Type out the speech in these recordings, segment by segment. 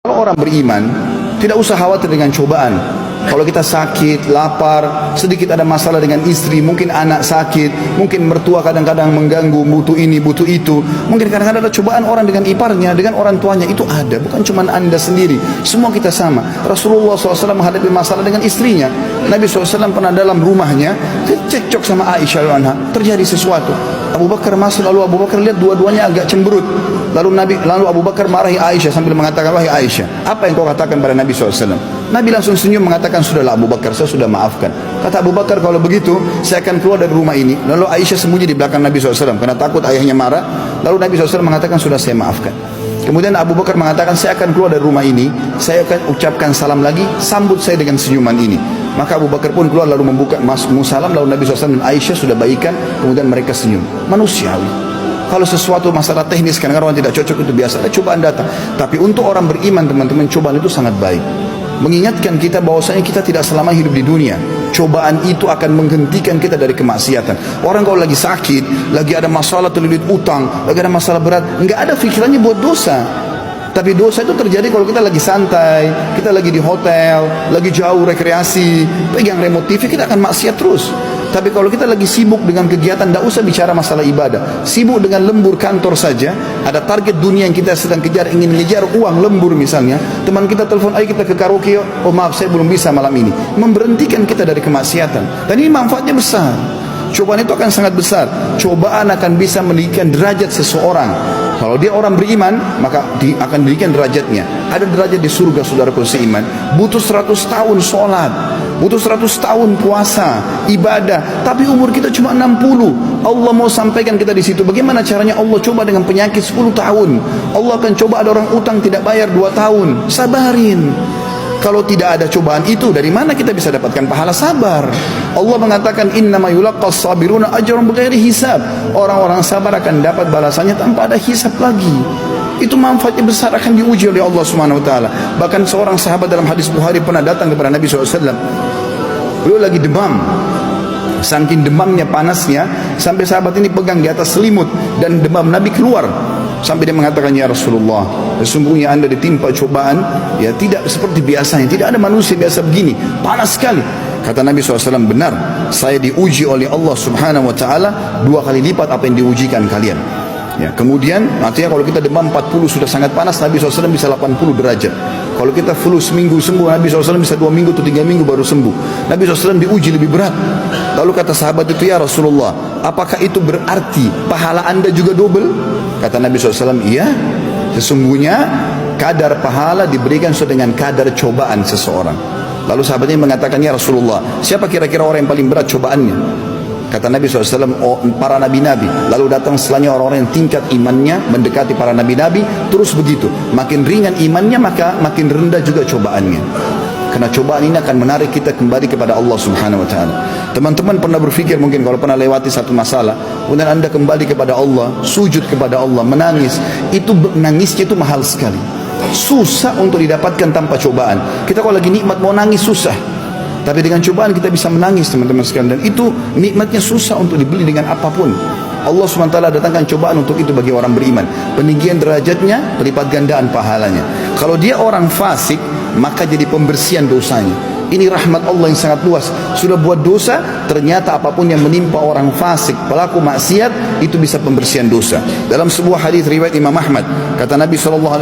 Kalau orang beriman, tidak usah khawatir dengan cobaan. Kalau kita sakit, lapar, sedikit ada masalah dengan istri, mungkin anak sakit, mungkin mertua kadang-kadang mengganggu, butuh ini, butuh itu. Mungkin kadang-kadang ada cobaan orang dengan iparnya, dengan orang tuanya. Itu ada, bukan cuma anda sendiri. Semua kita sama. Rasulullah SAW menghadapi masalah dengan istrinya. Nabi SAW pernah dalam rumahnya, cekcok sama Aisyah anha, terjadi sesuatu. Abu Bakar masuk, lalu Abu Bakar lihat dua-duanya agak cemberut. Lalu Abu Bakar marahi Aisyah sambil mengatakan, wahai Aisyah, apa yang kau katakan pada Nabi SAW? Nabi langsung senyum mengatakan, sudahlah Abu Bakar, saya sudah maafkan. Kata Abu Bakar, kalau begitu saya akan keluar dari rumah ini. Lalu Aisyah sembunyi di belakang Nabi SAW karena takut ayahnya marah. Lalu Nabi SAW mengatakan, sudah saya maafkan. Kemudian Abu Bakar mengatakan, saya akan keluar dari rumah ini, saya akan ucapkan salam lagi, sambut saya dengan senyuman ini. Maka Abu Bakar pun keluar lalu membuka salam. Lalu Nabi SAW dan Aisyah sudah baikan, kemudian mereka senyum. Manusiawi. Kalau sesuatu masalah teknis kadang-kadang orang tidak cocok, itu biasa, ada cobaan datang. Tapi untuk orang beriman teman-teman, cobaan itu sangat baik. Mengingatkan kita bahwasanya kita tidak selama hidup di dunia. Cobaan itu akan menghentikan kita dari kemaksiatan. Orang kalau lagi sakit, lagi ada masalah terlilit utang, lagi ada masalah berat, enggak ada pikirannya buat dosa. Tapi dosa itu terjadi kalau kita lagi santai, kita lagi di hotel, lagi jauh rekreasi, pegang remote TV, kita akan maksiat terus. Tapi kalau kita lagi sibuk dengan kegiatan, tidak usah bicara masalah ibadah, sibuk dengan lembur kantor saja, ada target dunia yang kita sedang kejar, ingin mengejar uang lembur misalnya, teman kita telepon, ayo kita ke karaoke, oh maaf saya belum bisa malam ini, memberhentikan kita dari kemaksiatan. Dan ini manfaatnya besar. Cobaan itu akan sangat besar. Cobaan akan bisa meninggikan derajat seseorang. Kalau dia orang beriman, maka akan meninggikan derajatnya. Ada derajat di surga, saudaraku seiman. Butuh 100 tahun sholat, butuh 100 tahun puasa, ibadah, tapi umur kita cuma 60. Allah mau sampaikan kita di situ. Bagaimana caranya? Allah coba dengan penyakit 10 tahun. Allah akan coba ada orang utang tidak bayar 2 tahun. Sabarin. Kalau tidak ada cobaan itu, dari mana kita bisa dapatkan pahala sabar? Allah mengatakan, innama yulaqqas sabiruna ajran bighairi hisab. Orang-orang sabar akan dapat balasannya tanpa ada hisab lagi. Itu manfaatnya besar, akan diuji oleh Allah Subhanahu wa taala. Bahkan seorang sahabat dalam hadis Bukhari pernah datang kepada Nabi SAW. Beliau lagi demam. Saking demamnya, panasnya, sampai sahabat ini pegang di atas selimut dan demam Nabi keluar. Sampai dia mengatakan, ya Rasulullah, sesungguhnya anda ditimpa cobaan, ya tidak seperti biasanya, tidak ada manusia biasa begini, panas sekali. Kata Nabi SAW, benar, saya diuji oleh Allah Subhanahu wa taala 2 kali lipat apa yang diujikan kalian. Ya, kemudian artinya kalau kita demam 40 sudah sangat panas, Nabi SAW bisa 80 derajat. Kalau kita flu seminggu sembuh, Nabi SAW bisa 2 minggu atau 3 minggu baru sembuh. Nabi SAW diuji lebih berat. Lalu kata sahabat itu, ya Rasulullah, apakah itu berarti pahala anda juga double? Kata Nabi SAW, iya, sesungguhnya kadar pahala diberikan sesuai dengan kadar cobaan seseorang. Lalu sahabatnya mengatakan, ya Rasulullah, siapa kira-kira orang yang paling berat cobaannya? Kata Nabi SAW, oh, para nabi-nabi. Lalu datang setelahnya orang-orang yang tingkat imannya mendekati para nabi-nabi. Terus begitu, makin ringan imannya maka makin rendah juga cobaannya. Karena cobaan ini akan menarik kita kembali kepada Allah Subhanahu wa taala. Teman-teman pernah berpikir mungkin kalau pernah lewati satu masalah, kemudian anda kembali kepada Allah, sujud kepada Allah, menangis. Itu nangisnya itu mahal sekali. Susah untuk didapatkan tanpa cobaan. Kita kalau lagi nikmat mau nangis susah. Tapi dengan cobaan kita bisa menangis, teman-teman sekalian. Dan itu nikmatnya susah untuk dibeli dengan apapun. Allah SWT datangkan cobaan untuk itu bagi orang beriman. Peninggian derajatnya, pelipat gandaan pahalanya. Kalau dia orang fasik, maka jadi pembersihan dosanya. Ini rahmat Allah yang sangat luas. Sudah buat dosa, ternyata apapun yang menimpa orang fasik, pelaku maksiat, itu bisa pembersihan dosa. Dalam sebuah hadis riwayat Imam Ahmad, kata Nabi SAW,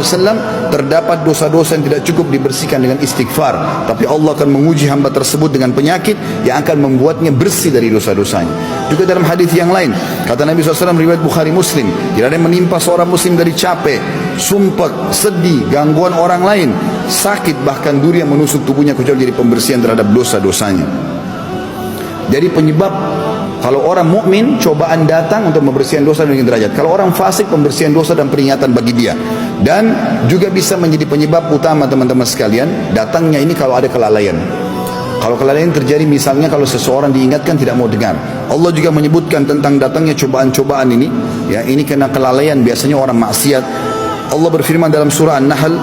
terdapat dosa-dosa yang tidak cukup dibersihkan dengan istighfar, tapi Allah akan menguji hamba tersebut dengan penyakit yang akan membuatnya bersih dari dosa-dosanya. Juga dalam hadis yang lain, kata Nabi SAW riwayat Bukhari Muslim, tidak ada yang menimpa seorang muslim dari capek, sumpah, sedih, gangguan orang lain, sakit, bahkan duri yang menusuk tubuhnya kecuali jadi pembersihan terhadap dosa-dosanya. Jadi penyebab, kalau orang mukmin cobaan datang untuk membersihkan dosa dan derajat. Kalau orang fasik, pembersihan dosa dan peringatan bagi dia. Dan juga bisa menjadi penyebab utama, teman-teman sekalian, datangnya ini kalau ada kelalaian. Kalau kelalaian terjadi misalnya kalau seseorang diingatkan tidak mau dengar. Allah juga menyebutkan tentang datangnya cobaan-cobaan ini. Ya, ini karena kelalaian, biasanya orang maksiat. Allah berfirman dalam surah An-Nahl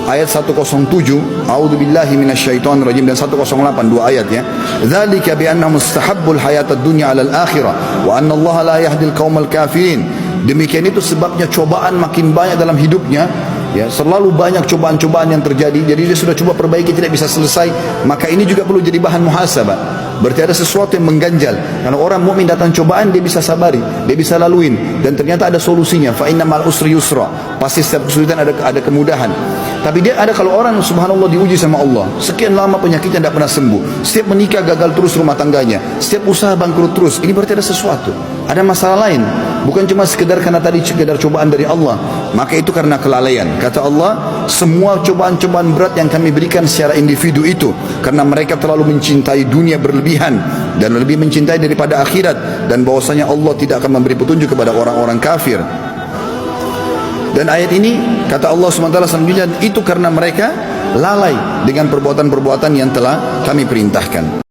ayat 107, a'udzubillahi minasyaitonir rajim, dan 108, 2 ayat ya. Dzalika bi annahum mustahabbul hayatad dunya 'alal akhirah wa anna Allah la yahdil qaumal kafirin. Demikian itu sebabnya cobaan makin banyak dalam hidupnya Ya, selalu banyak cobaan-cobaan yang terjadi. Jadi dia sudah coba perbaiki, tidak bisa selesai. Maka ini juga perlu jadi bahan muhasabah. Berarti ada sesuatu yang mengganjal. Karena orang mukmin datang cobaan, dia bisa sabari, dia bisa laluin, dan ternyata ada solusinya. Fa inna ma'al usri yusra. Pasti setiap kesulitan ada kemudahan. Tapi dia ada, kalau orang subhanallah diuji sama Allah, sekian lama penyakitnya tidak pernah sembuh, setiap menikah gagal terus rumah tangganya, setiap usaha bangkrut terus, ini berarti ada sesuatu, ada masalah lain, bukan cuma sekedar karena tadi sekedar cobaan dari Allah. Maka itu karena kelalaian. Kata Allah, semua cobaan-cobaan berat yang kami berikan secara individu itu karena mereka terlalu mencintai dunia berlebihan dan lebih mencintai daripada akhirat, dan bahwasanya Allah tidak akan memberi petunjuk kepada orang-orang kafir. Dan ayat ini kata Allah SWT selanjutnya, itu karena mereka lalai dengan perbuatan-perbuatan yang telah kami perintahkan.